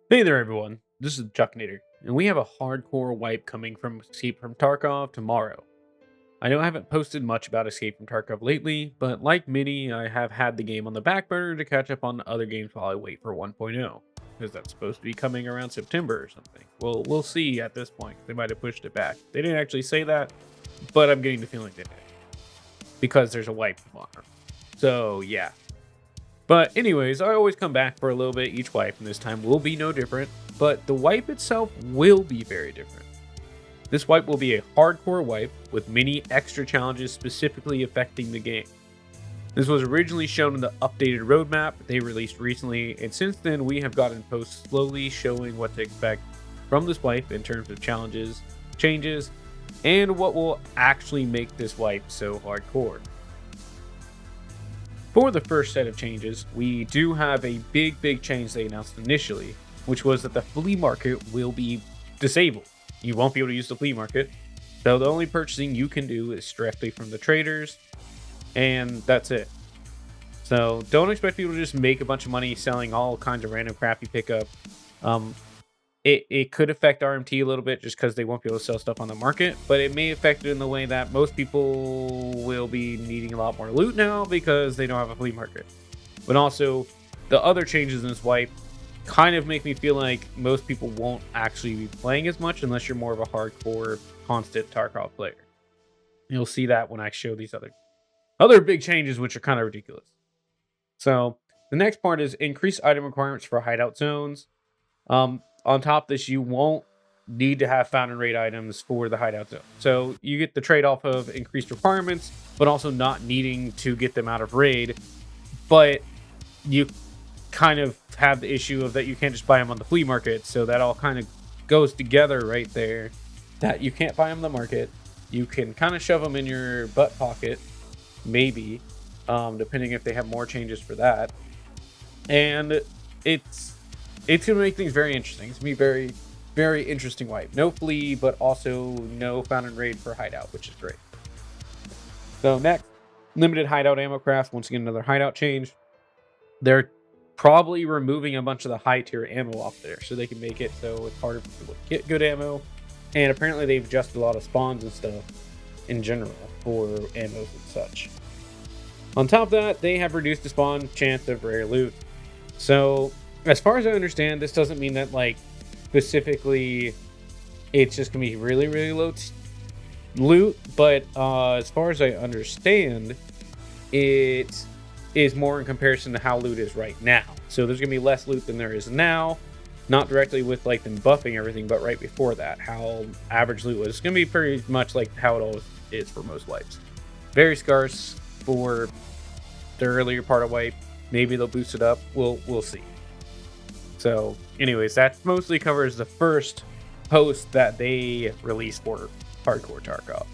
Hey there, everyone. This is Chucknator, and we have a hardcore wipe coming from Escape from Tarkov tomorrow. I know I haven't posted much about Escape from Tarkov lately, but like many, I have had the game on the back burner to catch up on other games while I wait for 1.0, because that's supposed to be coming around September or something. Well, we'll see at this point. They might have pushed it back. They didn't actually say that, but I'm getting the feeling they did, because there's a wipe tomorrow. So, yeah. But anyways, I always come back for a little bit each wipe, and this time will be no different. But the wipe itself will be very different. This wipe will be a hardcore wipe with many extra challenges specifically affecting the game. This was originally shown in the updated roadmap they released recently, and since then we have gotten posts slowly showing what to expect from this wipe in terms of challenges, changes, and what will actually make this wipe so hardcore. For the first set of changes, we do have a big change they announced initially, which was that the flea market will be disabled. You won't be able to use the flea market, so the only purchasing you can do is directly from the traders, and that's it. So don't expect people to just make a bunch of money selling all kinds of random crap you pick up. Um, it could affect RMT a little bit just because they won't be able to sell stuff on the market, but it may affect it in the way that most people will be needing a lot more loot now because they don't have a flea market. But also, the other changes in this wipe kind of make me feel like most people won't actually be playing as much unless you're more of a hardcore, constant Tarkov player. You'll see that when I show these other big changes, which are kind of ridiculous. So the next part is increased item requirements for hideout zones. On top of this, you won't need to have found and raid items for the hideout zone. So you get the trade-off of increased requirements, but also not needing to get them out of raid. But you kind of have the issue of that you can't just buy them on the flea market. So that all kind of goes together right there. That you can't buy them on the market. You can kind of shove them in your butt pocket, maybe, depending if they have more changes for that. And it's gonna make things very interesting. It's gonna be very interesting wipe. No flea, but also no found and raid for hideout, which is great. So next, limited hideout ammo craft. Once again, another hideout change. They're probably removing a bunch of the high tier ammo off there, so they can make it so it's harder for people to get good ammo. And apparently, they've adjusted a lot of spawns and stuff in general for ammos and such. On top of that, they have reduced the spawn chance of rare loot. So, as far as I understand, this doesn't mean that, like, specifically it's just gonna be really low loot, but as far as I understand, it is more in comparison to how loot is right now. So there's gonna be less loot than there is now, not directly with like them buffing everything, but right before that, how average loot was. It's gonna be pretty much like how it always is for most wipes. Very scarce for the earlier part of wipe. Maybe they'll boost it up. We'll see. So, anyways, that mostly covers the first post that they released for Hardcore Tarkov.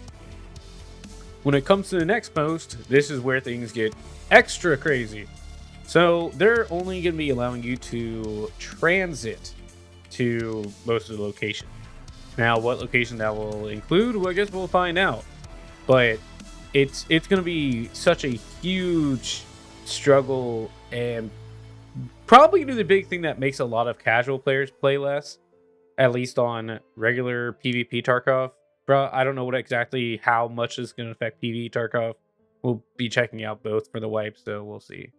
When it comes to the next post, this is where things get extra crazy. So, they're only going to be allowing you to transit to most of the locations. Now, what location that will include, well, I guess we'll find out. But it's going to be such a huge struggle, and probably gonna be the big thing that makes a lot of casual players play less, at least on regular PvP Tarkov. Bro, I don't know how much is gonna affect PvE Tarkov. We'll be checking out both for the wipe, so we'll see.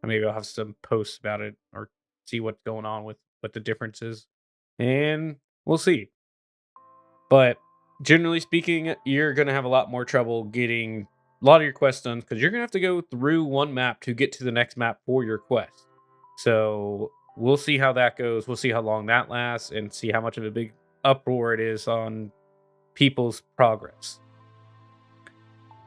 Maybe I'll have some posts about it or see what's going on with what the difference is, and we'll see. But generally speaking, you're gonna have a lot more trouble getting a lot of your quests done because you're gonna have to go through one map to get to the next map for your quest. So we'll see how that goes. We'll see how long that lasts and see how much of a big uproar it is on people's progress.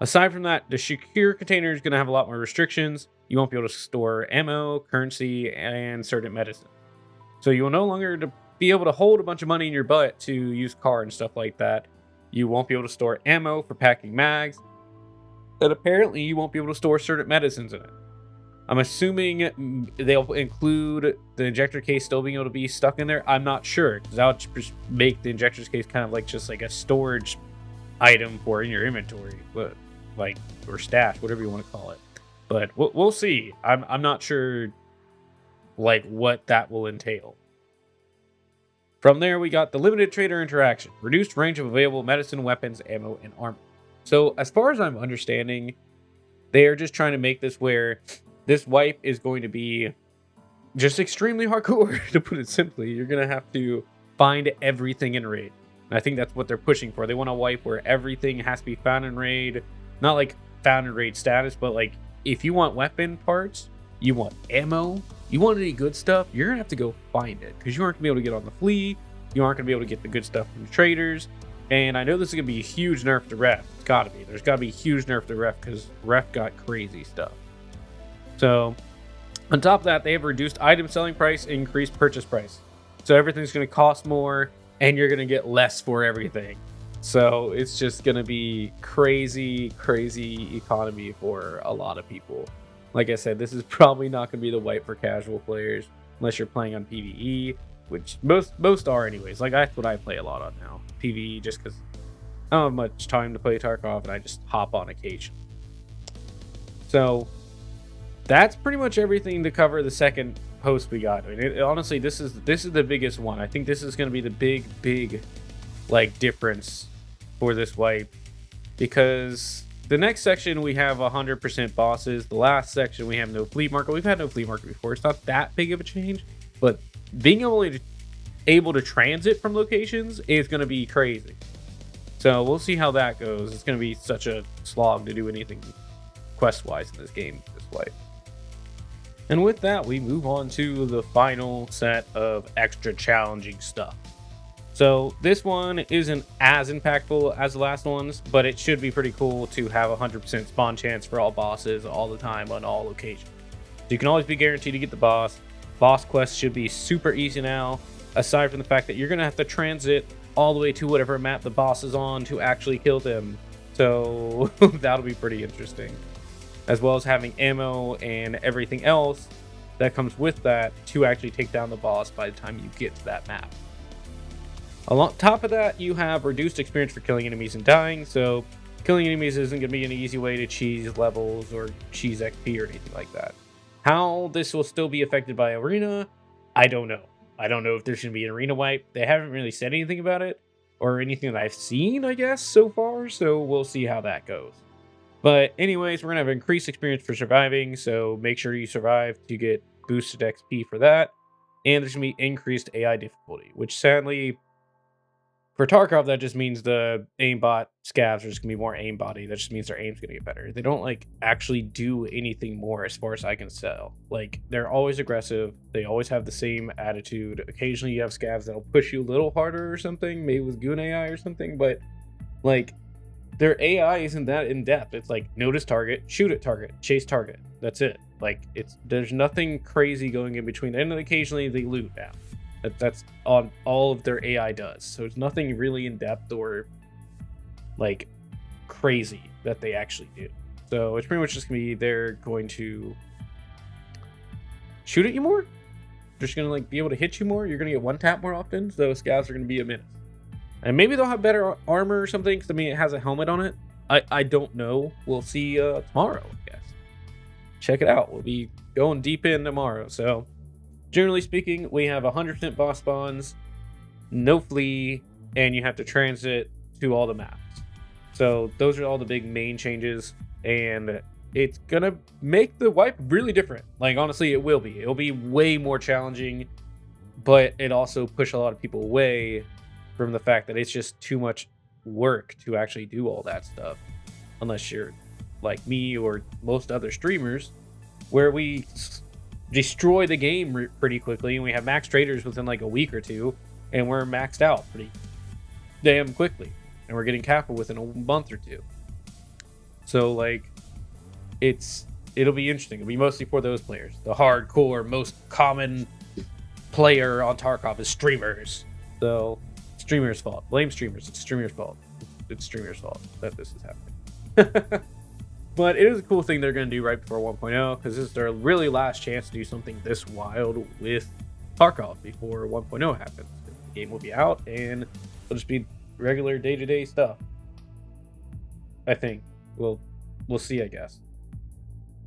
Aside from that, the secure container is going to have a lot more restrictions. You won't be able to store ammo, currency, and certain medicine. So you will no longer be able to hold a bunch of money in your butt to use car and stuff like that. You won't be able to store ammo for packing mags. And apparently you won't be able to store certain medicines in it. I'm assuming they'll include the injector case still being able to be stuck in there. I'm not sure, because that would just make the injector's case kind of like just like a storage item for in your inventory, but like, or stash, whatever you want to call it. But we'll see. I'm not sure like what that will entail. From there, we got the limited trader interaction, reduced range of available medicine, weapons, ammo, and armor. So as far as I'm understanding, they are just trying to make this where this wipe is going to be just extremely hardcore, to put it simply. You're going to have to find everything in raid. And I think that's what they're pushing for. They want a wipe where everything has to be found in raid. Not like found in raid status, but like if you want weapon parts, you want ammo, you want any good stuff, you're going to have to go find it. Because you aren't going to be able to get on the fleet. You aren't going to be able to get the good stuff from the traders. And I know this is going to be a huge nerf to ref. It's got to be. There's got to be a huge nerf to ref because ref got crazy stuff. So on top of that, they have reduced item selling price, increased purchase price. So everything's going to cost more and you're going to get less for everything. So it's just going to be crazy, crazy economy for a lot of people. Like I said, this is probably not going to be the wipe for casual players unless you're playing on PvE, which most are anyways. Like that's what I play a lot on now, PvE, just because I don't have much time to play Tarkov and I just hop on occasion. So that's pretty much everything to cover the second post we got. I mean, honestly, this is the biggest one. I think this is going to be the big like difference for this wipe, because the next section we have 100% bosses. The last section we have no fleet market. We've had no fleet market before. It's not that big of a change, but being able to transit from locations is going to be crazy. So we'll see how that goes. It's going to be such a slog to do anything quest-wise in this game this way. And with that, we move on to the final set of extra challenging stuff. So this one isn't as impactful as the last ones, but it should be pretty cool to have 100% spawn chance for all bosses all the time on all locations. So you can always be guaranteed to get the boss. Boss quests should be super easy now, aside from the fact that you're going to have to transit all the way to whatever map the boss is on to actually kill them. So that'll be pretty interesting. As well as having ammo and everything else that comes with that to actually take down the boss by the time you get to that map. On top of that, you have reduced experience for killing enemies and dying, so killing enemies isn't going to be an easy way to cheese levels or cheese XP or anything like that. How this will still be affected by arena, I don't know. I don't know if there's going to be an arena wipe. They haven't really said anything about it, or anything that I've seen, I guess, so far, so we'll see how that goes. But anyways, we're going to have increased experience for surviving, so make sure you survive to get boosted XP for that. And there's going to be increased AI difficulty, which sadly, for Tarkov, that just means the aimbot scavs are just going to be more aimbotty. That just means their aim's going to get better. They don't, like, actually do anything more as far as I can tell. Like, they're always aggressive. They always have the same attitude. Occasionally, you have scavs that'll push you a little harder or something, maybe with Goon AI or something, but, like, their AI isn't that in-depth. It's like, notice target, shoot at target, chase target. That's it. Like, there's nothing crazy going in between. And occasionally, they loot now. That's on all of their AI does. So it's nothing really in depth or like crazy that they actually do. So it's pretty much just gonna be they're going to shoot at you more. They're just gonna like be able to hit you more. You're gonna get one tap more often. So scavs are gonna be a menace. And maybe they'll have better armor or something. Because I mean, it has a helmet on it. I don't know. We'll see tomorrow, I guess. Check it out. We'll be going deep in tomorrow. So generally speaking, we have 100% boss spawns, no flee, and you have to transit to all the maps. So those are all the big main changes, and it's gonna make the wipe really different. Like, honestly, it will be. It'll be way more challenging, but it also push a lot of people away from the fact that it's just too much work to actually do all that stuff. Unless you're like me or most other streamers, where we destroy the game pretty quickly, and we have max traders within like a week or two, and we're maxed out pretty damn quickly, and we're getting capital within a month or two. So like, it'll be interesting. It'll be mostly for those players. The hardcore, most common player on Tarkov is streamers. So streamers' fault. Blame streamers. It's streamers' fault. It's streamers' fault that this is happening. But it is a cool thing they're going to do right before 1.0, because this is their really last chance to do something this wild with Tarkov before 1.0 happens. The game will be out, and it'll just be regular day-to-day stuff. I think. We'll see, I guess.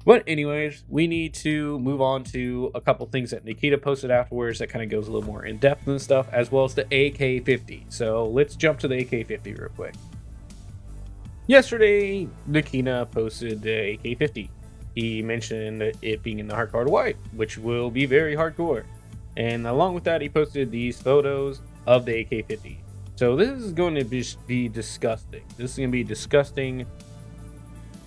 But anyways, we need to move on to a couple things that Nikita posted afterwards that kind of goes a little more in depth and stuff, as well as the AK-50. So let's jump to the AK-50 real quick. Yesterday, Nikita posted the AK-50. He mentioned it being in the hardcore wipe, which will be very hardcore. And along with that, he posted these photos of the AK-50. So this is going to be disgusting. This is going to be disgusting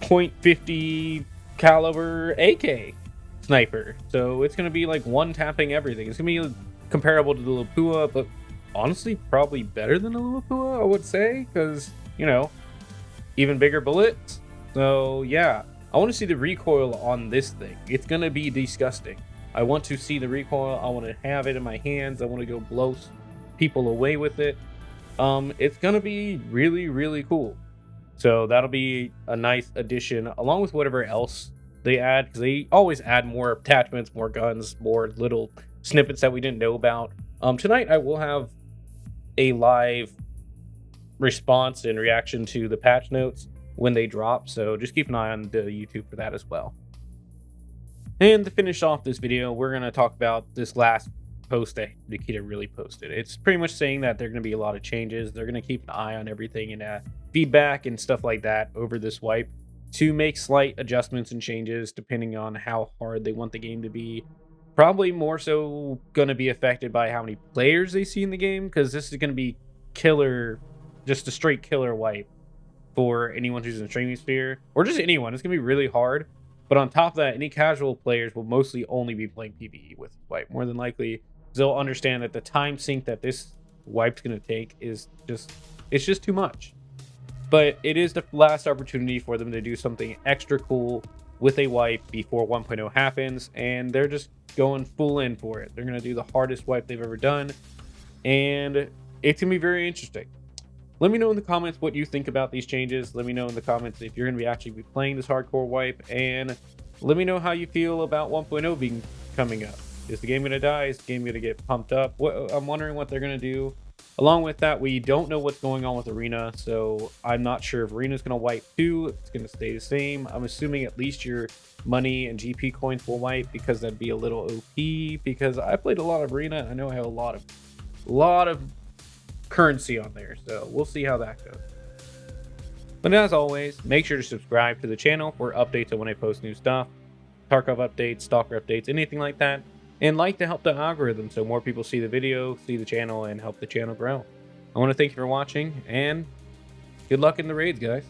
.50 caliber AK sniper. So it's going to be like one tapping everything. It's going to be comparable to the Lapua, but honestly probably better than the Lapua, I would say, because, you know, even bigger bullets. So yeah, I want to see the recoil on this thing. It's going to be disgusting. I want to see the recoil. I want to have it in my hands. I want to go blow people away with it. It's going to be really, really cool. So that'll be a nice addition, along with whatever else they add, because they always add more attachments, more guns, more little snippets that we didn't know about. Tonight I will have a live response and reaction to the patch notes when they drop, so just keep an eye on the YouTube for that as well. And to finish off this video, we're going to talk about this last post that Nikita really posted. It's pretty much saying that there are going to be a lot of changes. They're going to keep an eye on everything and feedback and stuff like that over this wipe to make slight adjustments and changes depending on how hard they want the game to be. Probably more so going to be affected by how many players they see in the game, because this is going to be killer, just a straight killer wipe for anyone who's in the streaming sphere, or just anyone. It's going to be really hard. But on top of that, any casual players will mostly only be playing PvE with this wipe. More than likely, they'll understand that the time sink that this wipe's going to take is just too much. But it is the last opportunity for them to do something extra cool with a wipe before 1.0 happens, and they're just going full in for it. They're going to do the hardest wipe they've ever done, and it's going to be very interesting. Let me know in the comments what you think about these changes. Let me know in the comments if you're going to actually be playing this hardcore wipe, and let me know how you feel about 1.0 being coming up. Is the game going to die? Is the game going to get pumped up? I'm wondering what they're going to do. Along with that, we don't know what's going on with Arena, so I'm not sure if Arena's going to wipe too. It's going to stay the same. I'm assuming at least your money and GP coins will wipe, because that'd be a little OP, because I played a lot of Arena. I know I have a lot of currency on there, so we'll see how that goes. But as always, make sure to subscribe to the channel for updates on when I post new stuff, Tarkov updates, Stalker updates, anything like that, and like to help the algorithm so more people see the video, see the channel, and help the channel grow. I want to thank you for watching, and good luck in the raids, guys.